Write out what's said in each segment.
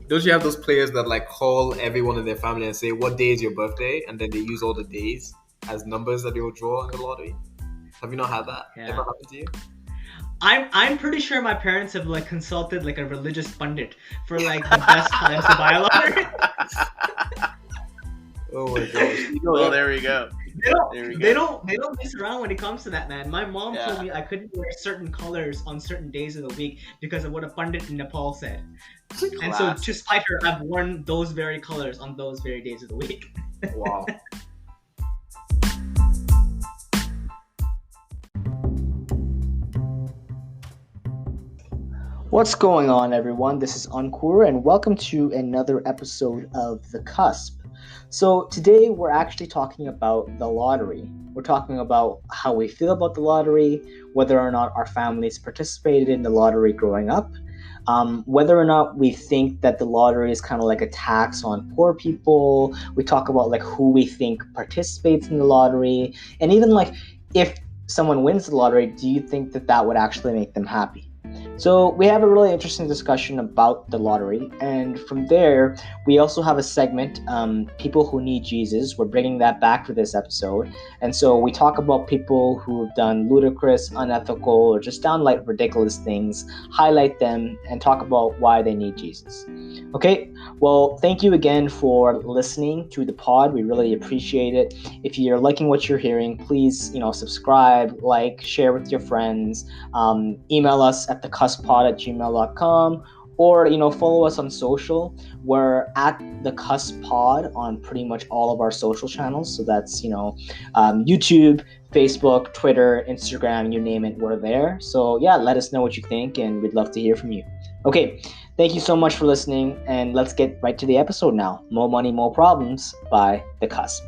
don't you have those players that like call everyone in their family and say what day is your birthday, and then they use all the days as numbers that they will draw in the lottery? Have you not had that ever Yeah. happen to you? I'm pretty sure my parents have like consulted like a religious pundit for like the best times to buy a lottery. Oh my gosh! Well, there we go. They don't mess around when it comes to that, man. My mom told Yeah. me I couldn't wear certain colors on certain days of the week because of what a pundit in Nepal said. And so to spite her, I've worn those very colors on those very days of the week. Wow. What's going on, everyone? This is Ankur, and welcome to another episode of The Cusp. So, today we're actually talking about the lottery. We're talking about how we feel about the lottery, whether or not our families participated in the lottery growing up, whether or not we think that the lottery is kind of like a tax on poor people. We talk about like who we think participates in the lottery, and even like if someone wins the lottery, do you think that that would actually make them happy? So we have a really interesting discussion about the lottery, and from there we also have a segment, people who need Jesus. We're bringing that back for this episode, and so we talk about people who have done ludicrous, unethical, or just downright ridiculous things, highlight them, and talk about why they need Jesus. Okay, well, thank you again for listening to the pod. We really appreciate it. If you're liking what you're hearing, please, subscribe, like, share with your friends, email us at thecuspod@gmail.com, or follow us on social. We're at the Cusp Pod on pretty much all of our social channels. So that's YouTube, Facebook, Twitter, Instagram, you name it, we're there. So yeah, let us know what you think, and we'd love to hear from you. Okay, thank you so much for listening, and let's get right to the episode now. More Money, More Problems by The Cusp.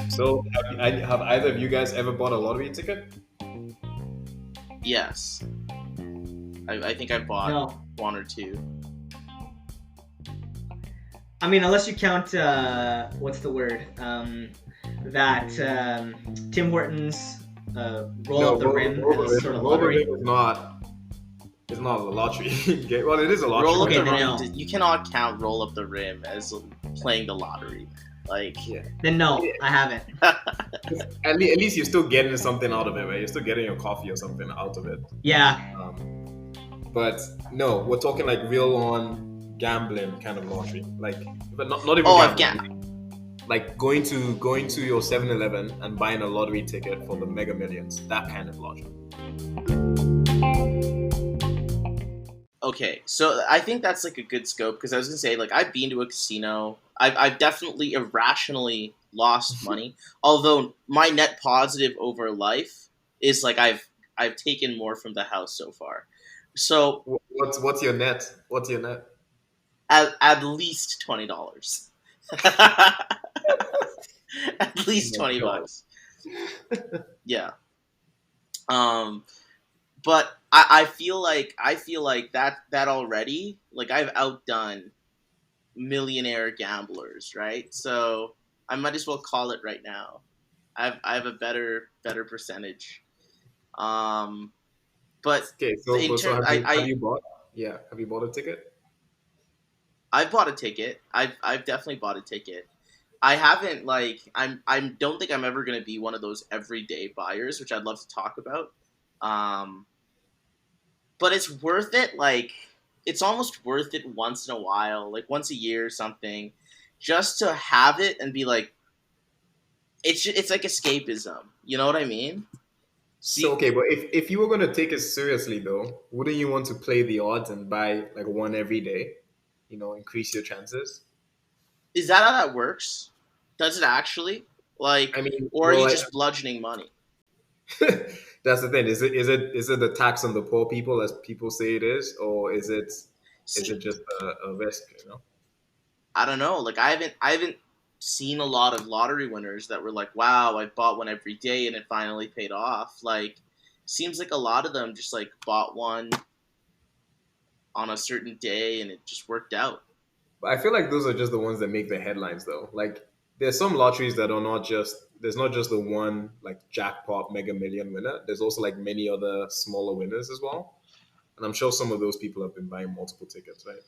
So, have either of you guys ever bought a lottery ticket? Yes. I think I bought No. one or two. I mean, unless you count what's the word? That Tim Hortons roll up the rim as a sort of lottery. It's not a lottery. Well, it is a lottery. Roll up Okay, the then rim. no. You cannot count roll up the rim as playing the lottery. Like, Yeah. Then no, I haven't. At least you're still getting something out of it, right? You're still getting your coffee or something out of it. Yeah. But no, we're talking like real on gambling kind of lottery, like, but not even. oh, I've gambling. Like going to your 7-Eleven and buying a lottery ticket for the Mega Millions, that kind of lottery. Okay, so I think that's like a good scope, because I was gonna say, like, I've been to a casino. I've definitely irrationally lost money. Although my net positive over life is like I've taken more from the house so far. So What's your net? What's your net? at least $20. At least Oh my $20. Yeah. But I feel like that already, like, I've outdone millionaire gamblers, right? So I might as well call it right now. I have a better percentage. But Okay, so in so turn, have you bought? Yeah, have you bought a ticket? I've bought a ticket. I've definitely bought a ticket. I haven't, like, I don't think I'm ever gonna be one of those everyday buyers, which I'd love to talk about. But it's worth it. Like, it's almost worth it once in a while, like once a year or something, just to have it and be like, it's like escapism. You know what I mean? So okay, but if you were gonna take it seriously though, wouldn't you want to play the odds and buy like one every day? Increase your chances. Is that how that works? Does it actually? Like, I mean, or are you just bludgeoning money? that's the thing. Is it the tax on the poor people, as people say it is, or is it See, just a risk? I don't know. Like, I haven't seen a lot of lottery winners that were like, wow, I bought one every day and it finally paid off. Like, seems like a lot of them just like bought one on a certain day and it just worked out. But I feel like those are just the ones that make the headlines, though. Like, there's some lotteries that are not just there's not just the one like jackpot Mega Million winner. There's also like many other smaller winners as well, and I'm sure some of those people have been buying multiple tickets, right?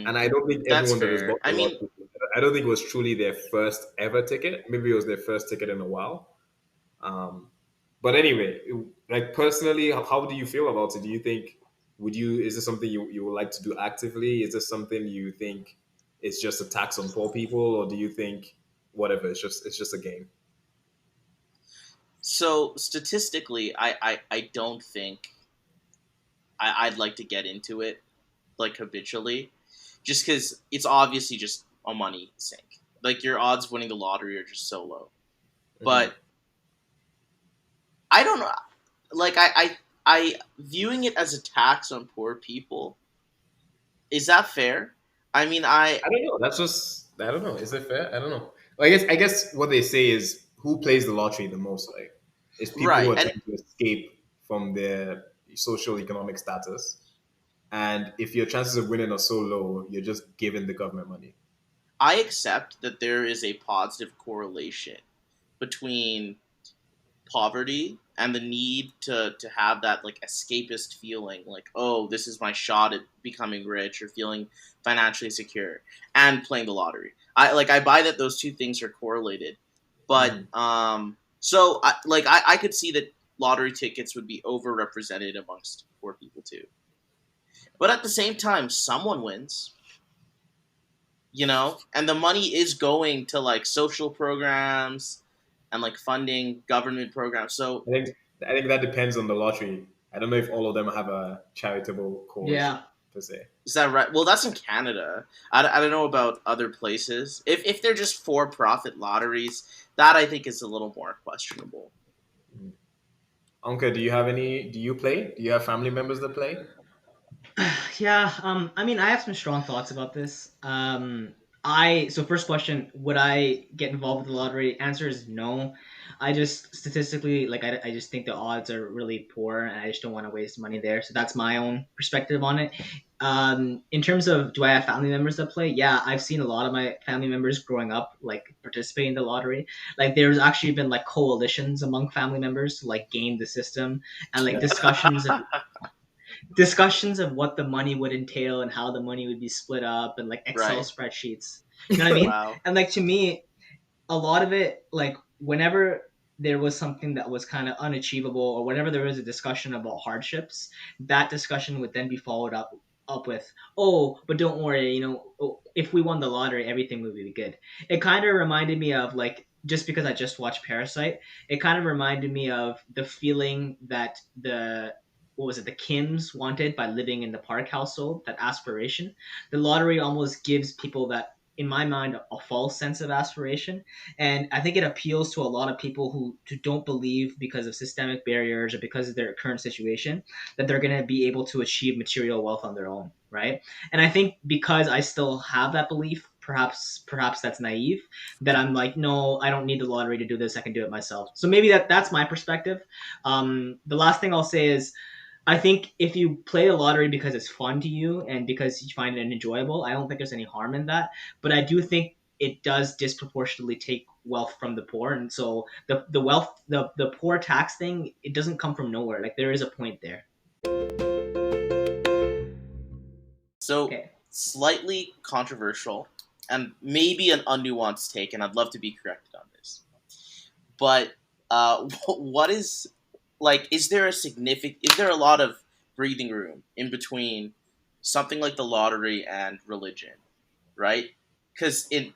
And I don't think That's everyone that has fair. bought I the mean, lottery, I don't think it was truly their first ever ticket. Maybe it was their first ticket in a while. Um, but anyway, like personally, how do you feel about it? Do you think is this something you would like to do actively? Is this something you think it's just a tax on poor people, or do you think whatever, it's just a game? so statistically, I don't think I'd like to get into it like habitually, just because it's obviously just a money sink. Like your odds of winning the lottery are just so low. Mhm. But I don't know. Like I viewing it as a tax on poor people. Is that fair? I mean, I don't know. That's just I don't know. Is it fair? I don't know. Well, I guess what they say is who plays the lottery the most, right? It's people who right, are and trying to escape from their social economic status. And if your chances of winning are so low, you're just giving the government money. I accept that there is a positive correlation between poverty and the need to have that like escapist feeling like, oh, this is my shot at becoming rich or feeling financially secure, and playing the lottery. I buy that those two things are correlated. But Mhm. so I could see that lottery tickets would be overrepresented amongst poor people too. But at the same time, someone wins, and the money is going to like social programs and like funding government programs. So I think that depends on the lottery. I don't know if all of them have a charitable cause Yeah. per se. is that right? Well, that's in Canada. I don't know about other places. If they're just for profit lotteries, that I think is a little more questionable. Mhm. Anka, do you have any? Do you play? Do you have family members that play? Yeah, I mean, I have some strong thoughts about this. So first question, would I get involved with the lottery? Answer is no. I just statistically, like, I just think the odds are really poor, and I just don't want to waste money there. So that's my own perspective on it. In terms of do I have family members that play? Yeah, I've seen a lot of my family members growing up like participate in the lottery. Like, there's actually been like coalitions among family members to like game the system, and like discussions of what the money would entail and how the money would be split up, and like Excel Right. spreadsheets. You know what I mean? Wow. And like, to me, a lot of it, like, whenever there was something that was kind of unachievable, or whenever there was a discussion about hardships, that discussion would then be followed up with, oh, but don't worry, if we won the lottery, everything would be good. It kind of reminded me of, like, just because I just watched Parasite, it kind of reminded me of the feeling that the what was it, the Kims wanted by living in the Park household, that aspiration. The lottery almost gives people that, in my mind, a false sense of aspiration, and I think it appeals to a lot of people who don't believe, because of systemic barriers or because of their current situation, that they're going to be able to achieve material wealth on their own, right? And I think because I still have that belief, perhaps that's naive, that I'm like, no, I don't need the lottery to do this, I can do it myself. So maybe that's my perspective. The last thing I'll say is, I think if you play the lottery because it's fun to you and because you find it enjoyable, I don't think there's any harm in that. But I do think it does disproportionately take wealth from the poor, and so the wealth, the poor tax thing, it doesn't come from nowhere. Like, there is a point there. So Okay. slightly controversial and maybe an unnuanced take, and I'd love to be corrected on this. But what is like? Is there a lot of breathing room in between something like the lottery and religion, right? Because in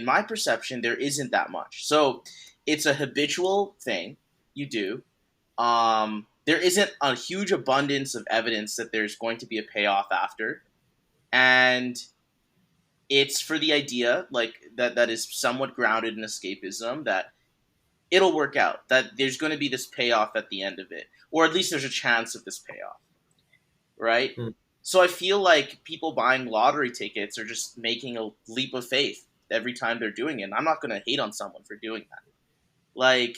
my perception, there isn't that much. So it's a habitual thing you do. There isn't a huge abundance of evidence that there's going to be a payoff after, and it's for the idea like that is somewhat grounded in escapism, that it'll work out, that there's going to be this payoff at the end of it, or at least there's a chance of this payoff, right? Hmm. So I feel like people buying lottery tickets are just making a leap of faith every time they're doing it. And I'm not going to hate on someone for doing that. Like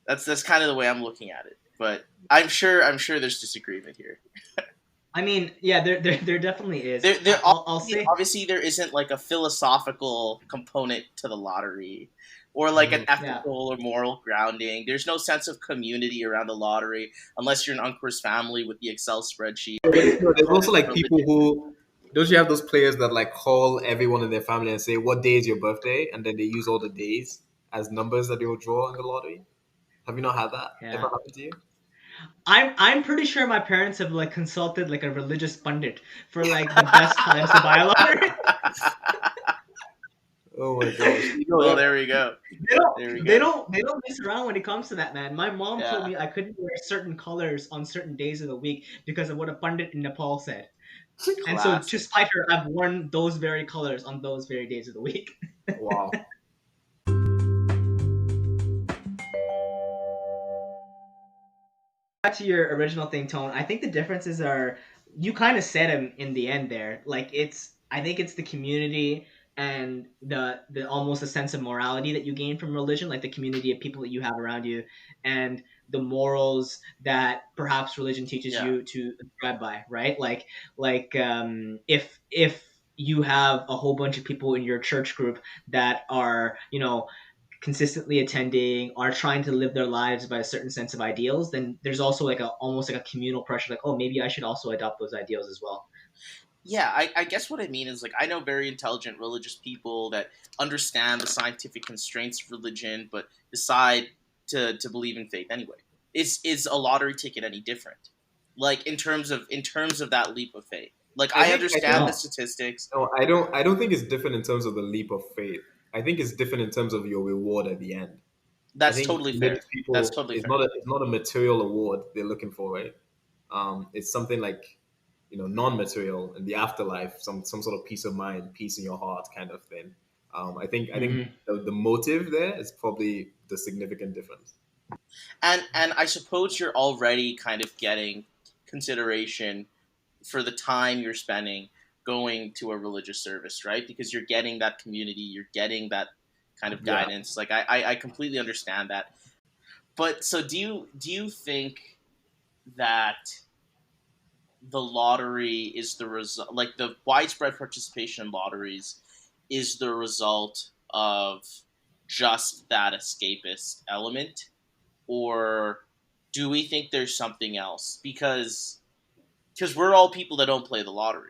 that's kind of the way I'm looking at it. But I'm sure there's disagreement here. I mean, yeah, there definitely is. There I'll obviously, say, obviously there isn't like a philosophical component to the lottery or like an Mhm. yeah. ethical or moral grounding. There's no sense of community around the lottery unless you're an Uncle's family with the Excel spreadsheet. No, there's also like people Religion. who don't you have those players that like call everyone in their family and say what day is your birthday, and then they use all the days as numbers that they will draw in the lottery. Have you not had that ever Yeah. happen to you? I'm pretty sure my parents have like consulted like a religious pundit for like the best times to buy a lottery. Oh my gosh! You know Well, what? there we go. They don't There we they go. don't they don't mess around when it comes to that, man. My mom told Yeah. me I couldn't wear certain colors on certain days of the week because of what a pundit in Nepal said. And so to Classic. spite her, I've worn those very colors on those very days of the week. Wow. Back to your original thing, Tone. I think the differences are you kind of said them in the end there. Like I think it's the community and the almost a sense of morality that you gain from religion, like the community of people that you have around you, and the morals that perhaps religion teaches Yeah. you to thrive by, right? If you have a whole bunch of people in your church group that are, consistently attending, are trying to live their lives by a certain sense of ideals, then there's also like a almost like a communal pressure, like, oh, maybe I should also adopt those ideals as well. Yeah, I guess what I mean is like I know very intelligent religious people that understand the scientific constraints of religion, but decide to believe in faith anyway. Is a lottery ticket any different? Like in terms of that leap of faith. Like I understand the No. statistics. No, I don't think it's different in terms of the leap of faith. I think it's different in terms of your reward at the end. I That's think totally fair. religious That's people, totally it's fair. not a material award they're looking for, right? It's something like non-material in the afterlife, some sort of peace of mind, peace in your heart, kind of thing. I think Hmm. the motive there is probably the significant difference. And I suppose you're already kind of getting consideration for the time you're spending going to a religious service, right? Because you're getting that community, you're getting that kind of Yeah, guidance. Like I completely understand that. But so do you think that the lottery is the result, like the widespread participation in lotteries is the result of just that escapist element, or do we think there's something else? Because we're all people that don't play the lottery,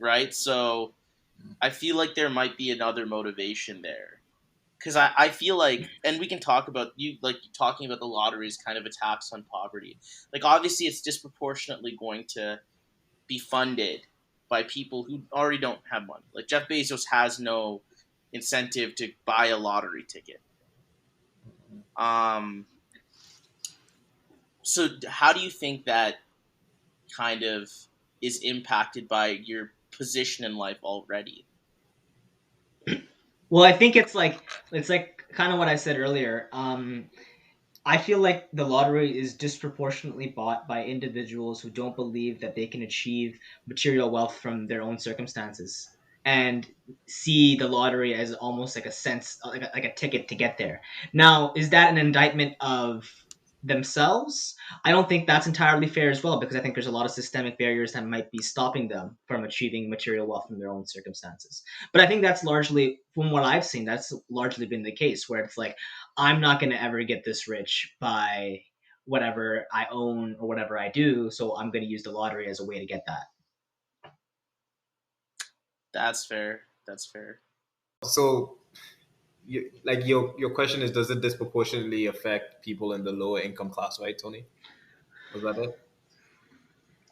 right? So I feel like there might be another motivation there. Because I feel like, and we can talk about you like talking about the lottery's kind of attacks on poverty. Like obviously, it's disproportionately going to be funded by people who already don't have money. Like Jeff Bezos has no incentive to buy a lottery ticket. Um, so how do you think that kind of is impacted by your position in life already? Well, I think it's like kind of what I said earlier. I feel like the lottery is disproportionately bought by individuals who don't believe that they can achieve material wealth from their own circumstances and see the lottery as almost like a sense, like a ticket to get there. Now, is that an indictment of themselves? I don't think that's entirely fair as well, because I think there's a lot of systemic barriers that might be stopping them from achieving material wealth from their own circumstances. But I think that's largely, from what I've seen, that's largely been the case, where it's like, I'm not going to ever get this rich by whatever I own or whatever I do, so I'm going to use the lottery as a way to get that. That's fair. That's fair. So, your question is, does it disproportionately affect people in the lower income class, right, Tony? Was that it?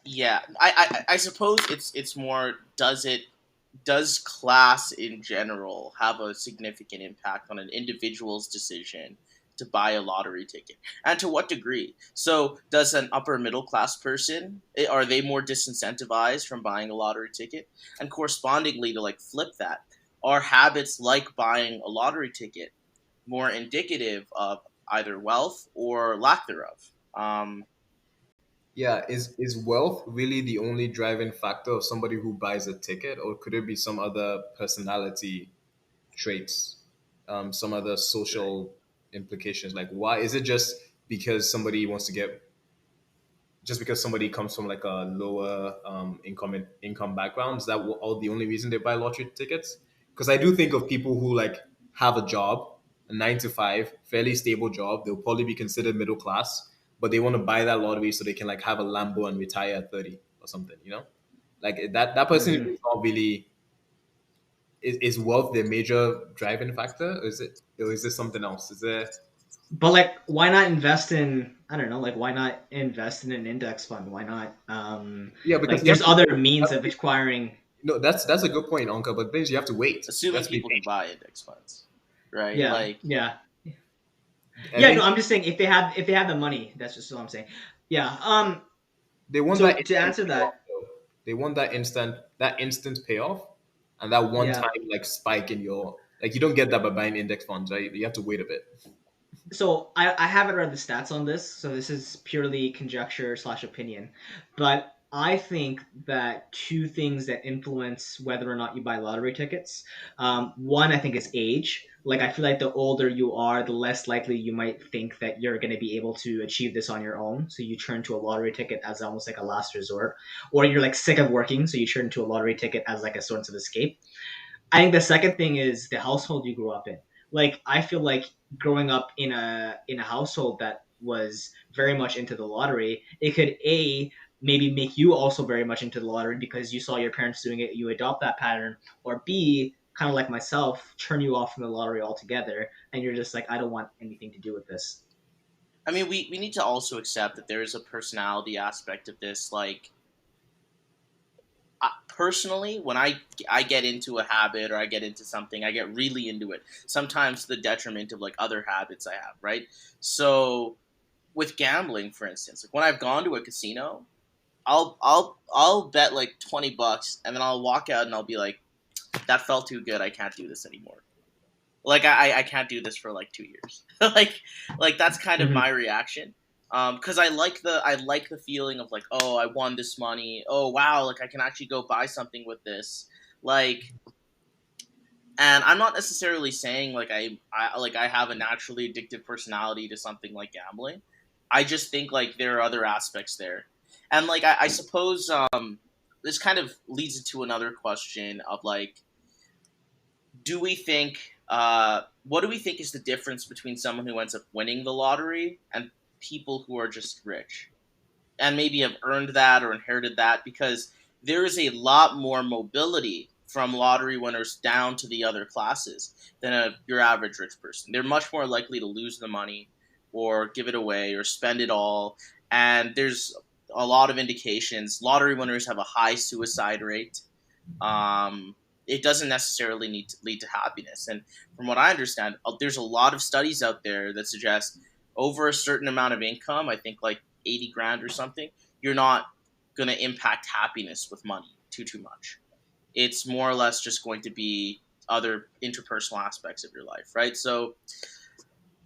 Yeah, I suppose it's more does class in general have a significant impact on an individual's decision to buy a lottery ticket, and to what degree? So does an upper middle class person, are they more disincentivized from buying a lottery ticket? And correspondingly, to like flip that, are habits like buying a lottery ticket more indicative of either wealth or lack thereof? Yeah, is wealth really the only driving factor of somebody who buys a ticket, or could it be some other personality traits, some other social implications? Like, why is it just because somebody wants to get, just because somebody comes from like a lower income background? Is that all the only reason they buy lottery tickets? Because I do think of people who like have a job, a 9 to 5, fairly stable job. They'll probably be considered middle class, but they want to buy that lottery so they can like have a Lambo and retire at 30 or something. Like that person Hmm. is not really, is wealth their major driving factor? Or is this something else? Is there? But like, why not invest in? I don't know. Like, why not invest in an index fund? Why not? Yeah, because Like, you have there's to other wait. You means have to of be, acquiring. no, that's a good point, Anka. But things you have to wait. You Assuming have to be people can patient. buy index funds, right? Yeah, Like, yeah, I yeah. No, think I'm just saying if they have the money, that's just what I'm saying. Yeah. they want that So to instant answer payoff. that, Though. They want that instant payoff, and that one yeah. time like spike in your, like, you don't get that by buying index funds, right? You have to wait a bit. So I haven't read the stats on this, so this is purely conjecture slash opinion. But I think that two things that influence whether or not you buy lottery tickets. One, I think is age. Like I feel like the older you are, the less likely you might think that you're going to be able to achieve this on your own. So you turn to a lottery ticket as almost like a last resort, or you're like sick of working, so you turn to a lottery ticket as like a source of escape. I think the second thing is the household you grew up in. Like I feel like growing up in a household that was very much into the lottery, it could a maybe make you also very much into the lottery because you saw your parents doing it, you adopt that pattern, or b kind of like myself, turn you off from the lottery altogether, and you're just like, I don't want anything to do with this. I mean, we need to also accept that there is a personality aspect of this. Like, personally, when I get into a habit or I get into something, I get really into it. Sometimes to the detriment of like other habits I have, right? So with gambling, for instance, like when I've gone to a casino, I'll bet like $20, and then I'll walk out and I'll be like, that felt too good. I can't do this anymore. Like I can't do this for like 2 years. like that's kind of Mm-hmm. my reaction. Because I like the feeling of like, oh, I won this money. Oh wow, like I can actually go buy something with this. Like, and I'm not necessarily saying like I have a naturally addictive personality to something like gambling. I just think like there are other aspects there, and like I suppose this kind of leads into another question of like, do we think what do we think is the difference between someone who ends up winning the lottery and people who are just rich and maybe have earned that or inherited that? Because there is a lot more mobility from lottery winners down to the other classes than your average rich person. They're much more likely to lose the money or give it away or spend it all. And there's a lot of indications lottery winners have a high suicide rate. It doesn't necessarily need to lead to happiness. And from what I understand, there's a lot of studies out there that suggest over a certain amount of income, I think like 80 grand or something, you're not going to impact happiness with money too much. It's more or less just going to be other interpersonal aspects of your life, right? So,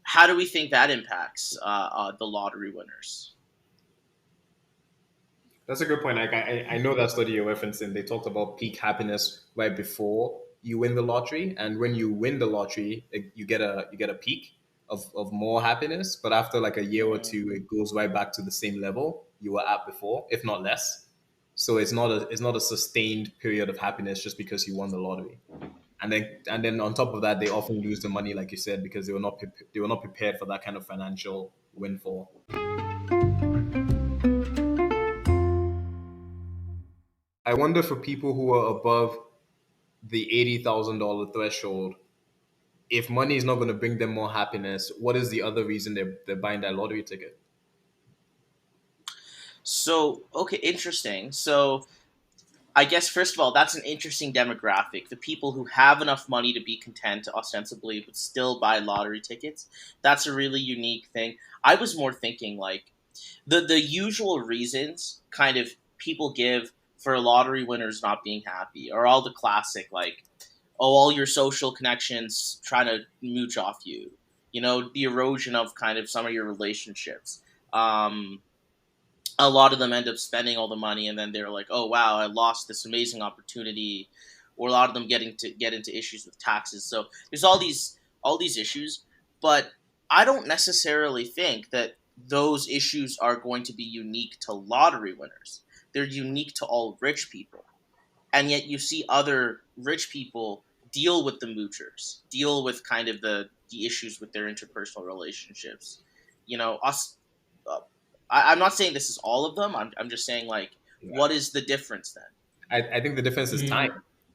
how do we think that impacts the lottery winners? That's a good point. Like I know that study you're referencing. They talked about peak happiness right before you win the lottery, and when you win the lottery, like, you get a peak of more happiness. But after like a year or Mm. two, it goes right back to the same level you were at before, if not less. So it's not a sustained period of happiness just because you won the lottery. And then on top of that, they often lose the money, like you said, because they were not prepared for that kind of financial windfall. I wonder for people who are above the $80,000 threshold, if money is not going to bring them more happiness, what is the other reason they're buying that lottery ticket? So, okay, interesting. So, I guess first of all, that's an interesting demographic. The people who have enough money to be content, ostensibly, but still buy lottery tickets. That's a really unique thing. I was more thinking like the usual reasons kind of people give for lottery winners not being happy are all the classic like, oh, all your social connections trying to mooch off you. You know, the erosion of kind of some of your relationships. Um, a lot of them end up spending all the money, and then they're like, oh wow, I lost this amazing opportunity. Or a lot of them get into issues with taxes. So there's all these issues, but I don't necessarily think that those issues are going to be unique to lottery winners. They're unique to all rich people, and yet you see other rich people deal with the moochers, deal with kind of the issues with their interpersonal relationships. Us. Uh, I'm not saying this is all of them. I'm just saying, like, Yeah. what is the difference then? I think the difference is Mm, time.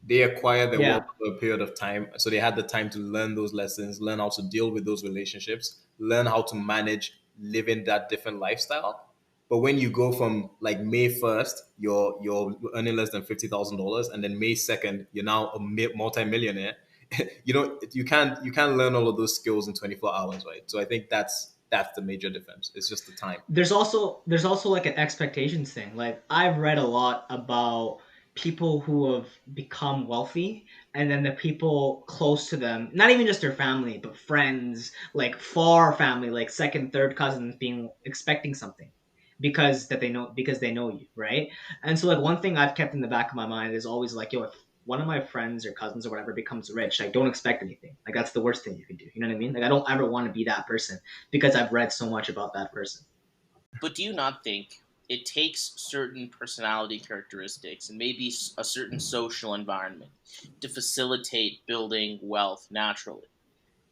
They acquired their yeah. wealth over a period of time, so they had the time to learn those lessons, learn how to deal with those relationships, learn how to manage living that different lifestyle. But when you go from like May 1st, you're earning less than $50,000, and then May 2nd, you're now a multi-millionaire. You can't learn all of those skills in 24 hours, right? So I think that's the major difference. It's just the time. There's also like an expectations thing. Like I've read a lot about people who have become wealthy, and then the people close to them, not even just their family but friends, like far family, like second third cousins, being expecting something because they know you, right? And so like one thing I've kept in the back of my mind is always like, yo, if one of my friends or cousins or whatever becomes rich, like don't expect anything. Like that's the worst thing you can do, you know what I mean? Like I don't ever want to be that person because I've read so much about that person. But do you not think it takes certain personality characteristics and maybe a certain social environment to facilitate building wealth naturally?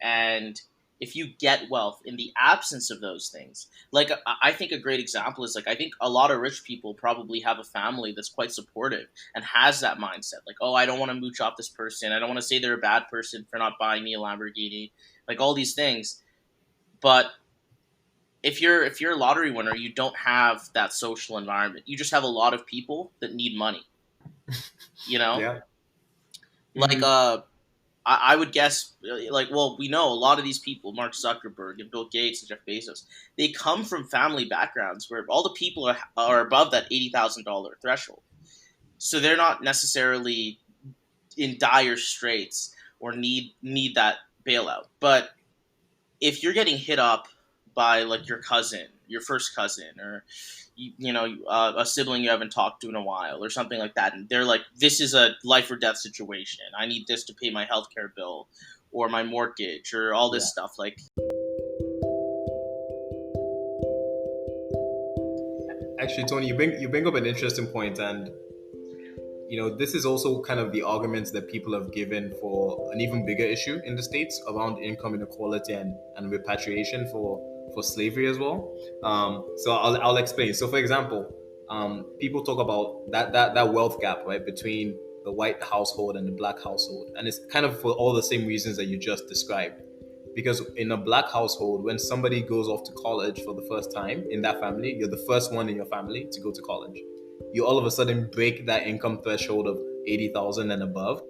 And if you get wealth in the absence of those things, like I think a great example is, like, I think a lot of rich people probably have a family that's quite supportive and has that mindset, like, oh, I don't want to mooch off this person, I don't want to say they're a bad person for not buying me a Lamborghini, like all these things. But if you're a lottery winner, you don't have that social environment. You just have a lot of people that need money. You know, Yeah. like Mm-hmm. I would guess, like, well, we know a lot of these people, Mark Zuckerberg and Bill Gates and Jeff Bezos, they come from family backgrounds where all the people are above that $80,000 threshold. So they're not necessarily in dire straits or need that bailout. But if you're getting hit up by, like, your cousin, your first cousin, or a sibling you haven't talked to in a while, or something like that, and they're like, "This is a life or death situation. I need this to pay my healthcare bill, or my mortgage, or all Yeah. this stuff." Like, Actually, Tony, you bring up an interesting point, and this is also kind of the arguments that people have given for an even bigger issue in the states around income inequality and repatriation for slavery as well. So I'll explain. So for example, people talk about that wealth gap, right, between the white household and the black household, and it's kind of for all the same reasons that you just described. Because in a black household, when somebody goes off to college for the first time in that family, you're the first one in your family to go to college. You all of a sudden break that income threshold of 80,000 and above.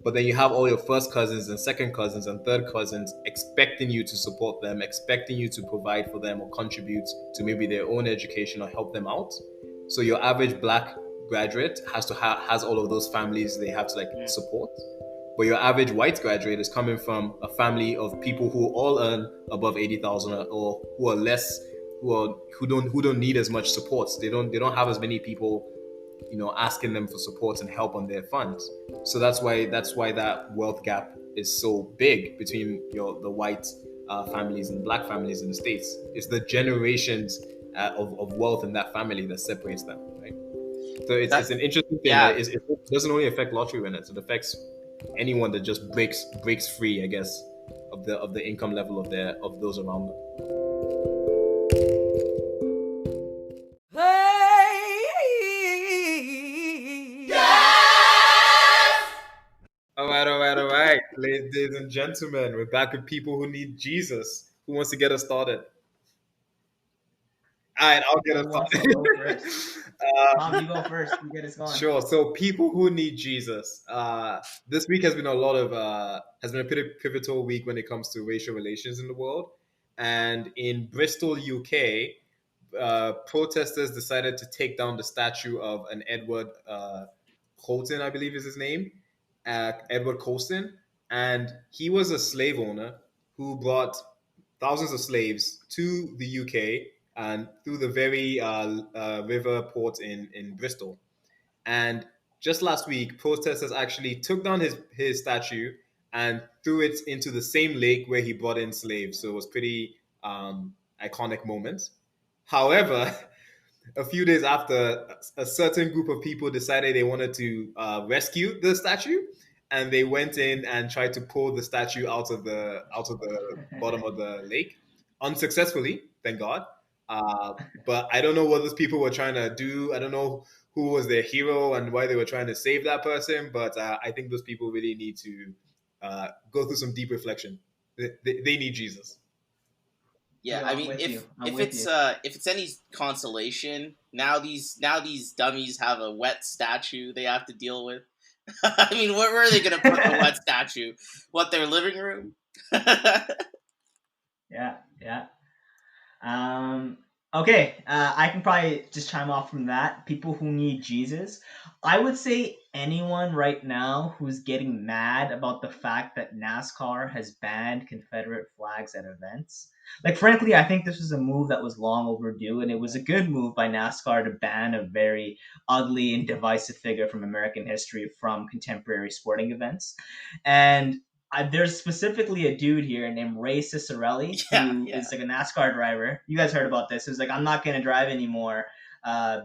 But then you have all your first cousins and second cousins and third cousins expecting you to support them, expecting you to provide for them or contribute to maybe their own education or help them out. So your average black graduate has all of those families they have to like mm, support. But your average white graduate is coming from a family of people who all earn above 80,000 or who are less who don't need as much support. They don't have as many people asking them for support and help on their funds. So that's why that wealth gap is so big between the white families and black families in the states. It's the generations of wealth in that family that separates them, right? So it's that, an interesting thing that yeah, it doesn't only affect lottery winners. It affects anyone that just breaks free, I guess, of the income level of those around them. All right, all right, all right. Ladies and gentlemen, we're back with people who need Jesus. Who wants to get us started? All right, I'll get Who us wants to started. go first? Tom, you go first. You get us going. Sure. So people who need Jesus. This week has been a pretty pivotal week when it comes to racial relations in the world. And in Bristol, UK, protesters decided to take down the statue of an Edward Colton, I believe is his name, Edward Colston, and he was a slave owner who brought thousands of slaves to the UK and through the very river port in Bristol. And just last week, protesters actually took down his statue and threw it into the same lake where he brought in slaves. So it was pretty iconic moment. However, a few days after, a certain group of people decided they wanted to rescue the statue, and they went in and tried to pull the statue out of the bottom of the lake, unsuccessfully, thank God. But I don't know what those people were trying to do. I don't know who was their hero and why they were trying to save that person. But I think those people really need to go through some deep reflection. They need Jesus. Yeah, Yo, I I'm mean, with you. I'm if with it's you. if it's any consolation, now these dummies have a wet statue they have to deal with. I mean, where are they going to put the wet statue? What, their living room? Yeah, yeah. Okay, I can probably just chime off from that. People who need Jesus. I would say anyone right now who's getting mad about the fact that NASCAR has banned Confederate flags at events. Like, frankly, I think this was a move that was long overdue, and it was a good move by NASCAR to ban a very ugly and divisive figure from American history from contemporary sporting events. And there's specifically a dude here named Ray Cicerelli Yeah, who yeah. is like a NASCAR driver. You guys heard about this? Who's like, I'm not going to drive anymore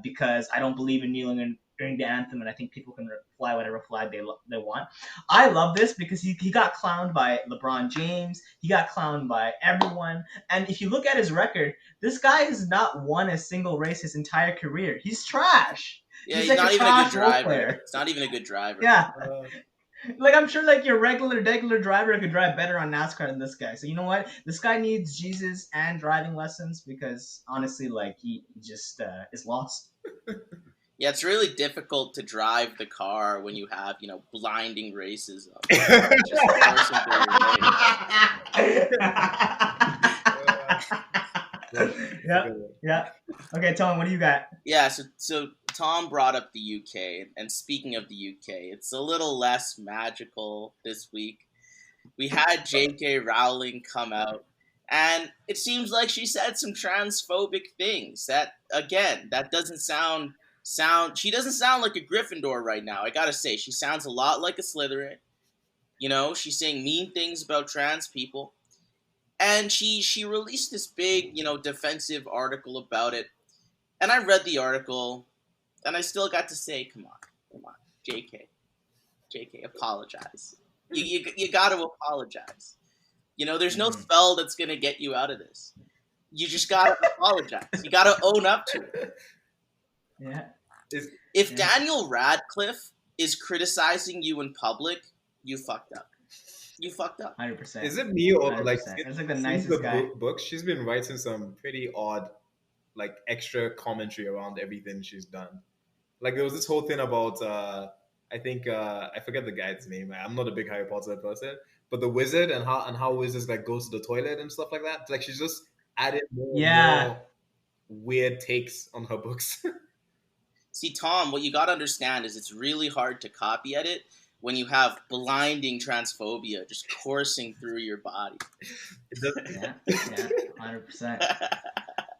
because I don't believe in kneeling during the anthem, and I think people can fly whatever flag they want. I love this because he got clowned by LeBron James. He got clowned by everyone. And if you look at his record, this guy has not won a single race his entire career. He's trash. Yeah, He's he's like not a even a good trash role driver. player. He's not even a good driver. Yeah. Uh, Like, I'm sure like your regular driver could drive better on NASCAR than this guy. So you know what? This guy needs Jesus and driving lessons because honestly, like he just is lost. Yeah, it's really difficult to drive the car when you have, blinding racism. Just coursing through your veins. Yeah, yeah. Okay, Tom, what do you got? Yeah, so Tom brought up the UK, and speaking of the UK, it's a little less magical this week. We had J.K. Rowling come out, and it seems like she said some transphobic things. That doesn't sound. She doesn't sound like a Gryffindor right now. I gotta say, she sounds a lot like a Slytherin. She's saying mean things about trans people, and she released this big, defensive article about it. And I read the article, and I still got to say, come on, JK, apologize. You got to apologize. There's no spell that's gonna get you out of this. You just gotta apologize. You gotta own up to it. Yeah. If Daniel Radcliffe is criticizing you in public, you fucked up. You fucked up. 100%. Is it me or like 100%. It's like the since nicest the guy. books? She's been writing some pretty odd, like extra commentary around everything she's done. Like there was this whole thing about I think I forget the guy's name. I'm not a big Harry Potter person, but the wizard and how wizards like go to the toilet and stuff like that. Like she's just added more and Yeah. more weird takes on her books. See, Tom, what you gotta understand is it's really hard to copy edit when you have blinding transphobia just coursing through your body. It doesn't. Yeah. 100%.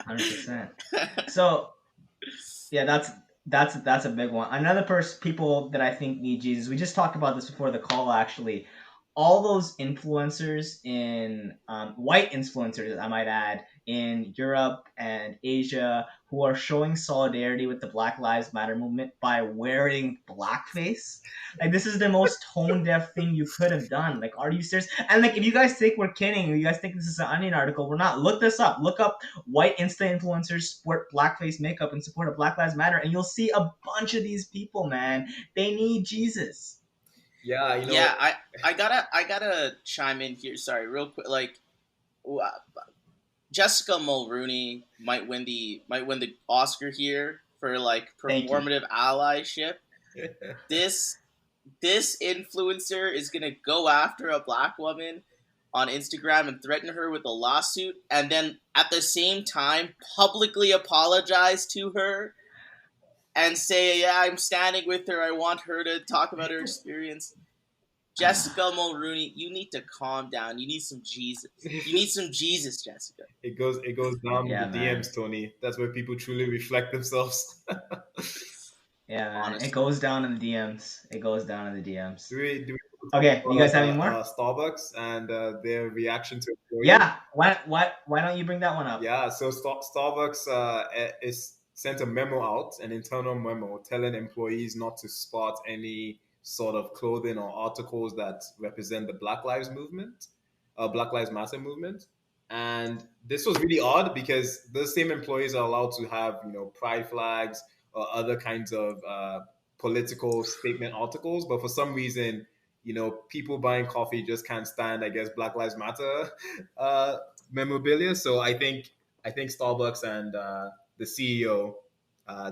100%. So, yeah, that's a big one. Another people that I think need Jesus. We just talked about this before the call. Actually, all those influencers in white influencers, I might add, in Europe and Asia, who are showing solidarity with the Black Lives Matter movement by wearing blackface. Like, this is the most tone deaf thing you could have done. Like, are you serious? And like, if you guys think we're kidding, or you guys think this is an Onion article, we're not. Look this up. Look up white Insta influencers sport blackface makeup in support of Black Lives Matter, and you'll see a bunch of these people, man. They need Jesus. Yeah, Yeah, I gotta chime in here. Sorry, real quick. Like, Jessica Mulrooney might win the Oscar here for like performative allyship. This influencer is gonna go after a black woman on Instagram and threaten her with a lawsuit, and then at the same time publicly apologize to her and say, "Yeah, I'm standing with her. I want her to talk about her experience." Jessica Mulrooney, you need to calm down. You need some Jesus. You need some Jesus, Jessica. It goes down Yeah, in the man. DMs, Tony. That's where people truly reflect themselves. Yeah, man. Honestly. It goes down in the DMs. It goes down in the DMs. Do we Okay, talk you guys have any about more? Starbucks and their reaction to employees? Yeah. Why don't you bring that one up? Yeah, so Starbucks is sent a memo out, an internal memo, telling employees not to spot any sort of clothing or articles that represent the Black Lives Matter movement. And this was really odd because the same employees are allowed to have, pride flags or other kinds of political statement articles, but for some reason, people buying coffee just can't stand, I guess, Black Lives Matter uh, memorabilia. So I think Starbucks and the CEO,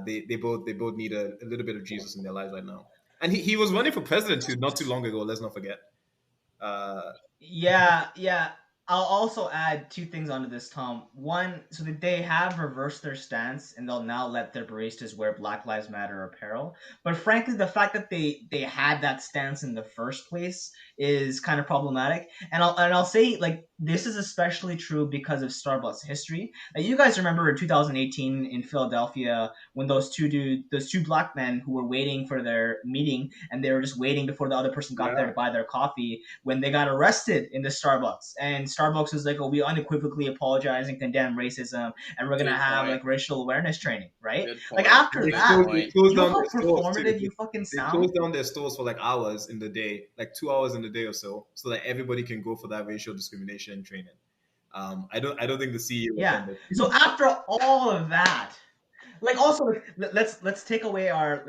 they both need a little bit of Jesus in their lives right now. And he was running for president too, not too long ago. Let's not forget. Uh, Yeah. I'll also add two things onto this, Tom. One, so that they have reversed their stance and they'll now let their baristas wear Black Lives Matter apparel. But frankly, the fact that they had that stance in the first place is kind of problematic. And I'll say, like, this is especially true because of Starbucks history. Like, you guys remember in 2018 in Philadelphia when those two black men who were waiting for their meeting and they were just waiting before the other person got there yeah, to buy their coffee, when they got arrested in the Starbucks, and Starbucks was like, "Oh, we unequivocally apologize and condemn racism, and we're gonna Good have point. like racial awareness training," right? Good Like point. after Good that, point. they closed you know down how their stores too. performative you fucking They sound. closed down their stores for like hours in the day, like 2 hours in the day or so that everybody can go for that racial discrimination training. I don't think the CEO Yeah. attended. So after all of that, like also let's take away our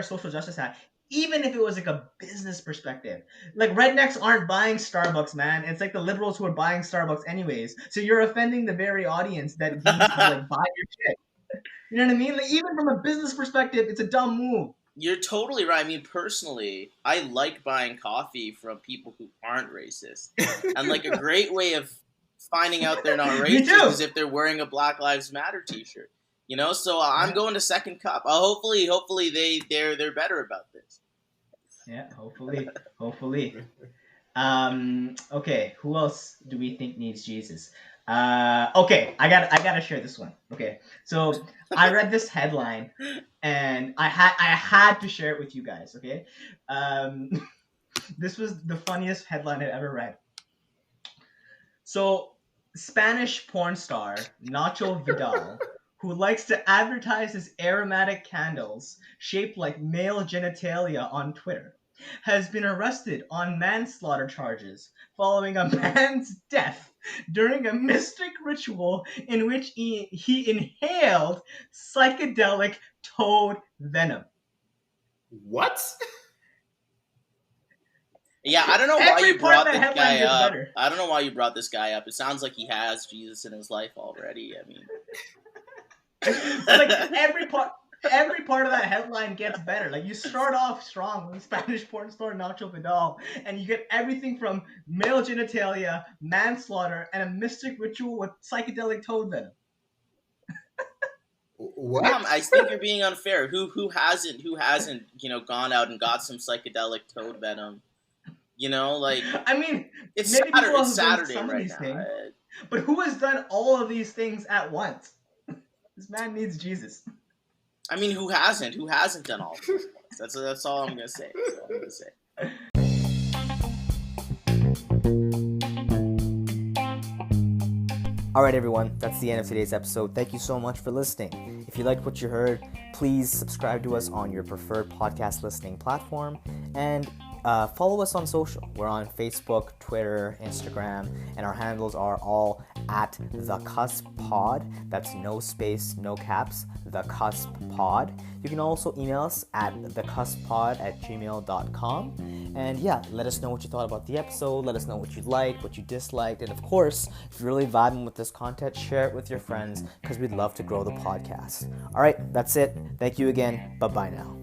social justice hat. Even if it was like a business perspective, like rednecks aren't buying Starbucks, man. It's like the liberals who are buying Starbucks anyways. So you're offending the very audience that needs to like buy your shit. You know what I mean? Like even from a business perspective, it's a dumb move. You're totally right. I mean, personally, I like buying coffee from people who aren't racist. And like a great way of finding out they're not Me racist too. is if they're wearing a Black Lives Matter t-shirt. So I'm going to second cup. Hopefully they're better about this. Yeah, hopefully. Okay, who else do we think needs Jesus? Okay, I gotta share this one. Okay, so I read this headline and I had to share it with you guys. Okay, this was the funniest headline I've ever read. So, Spanish porn star Nacho Vidal, who likes to advertise his aromatic candles shaped like male genitalia on Twitter, has been arrested on manslaughter charges following a man's death during a mystic ritual in which he inhaled psychedelic toad venom. What? Yeah, I don't know why Every you part of brought that this headline guy gets up. better. I don't know why you brought this guy up. It sounds like he has Jesus in his life already. I mean, Like every part of that headline gets better. Like you start off strong with Spanish porn star Nacho Vidal, and you get everything from male genitalia, manslaughter, and a mystic ritual with psychedelic toad venom. What? Tom, I think you're being unfair. Who hasn't gone out and got some psychedelic toad venom? Like I mean, it's maybe people have done Saturday some of right these now. things, but who has done all of these things at once? This man needs Jesus. I mean, who hasn't? Who hasn't done all of this? That's all I'm gonna say. Alright, everyone, that's the end of today's episode. Thank you so much for listening. If you liked what you heard, please subscribe to us on your preferred podcast listening platform and follow us on social. We're on Facebook, Twitter, Instagram, and our handles are all at The Cusp Pod. That's no space, no caps, The Cusp Pod. You can also email us at thecusppod@gmail.com. And yeah, let us know what you thought about the episode. Let us know what you liked, what you disliked. And of course, if you're really vibing with this content, share it with your friends because we'd love to grow the podcast. All right, that's it. Thank you again. Bye-bye now.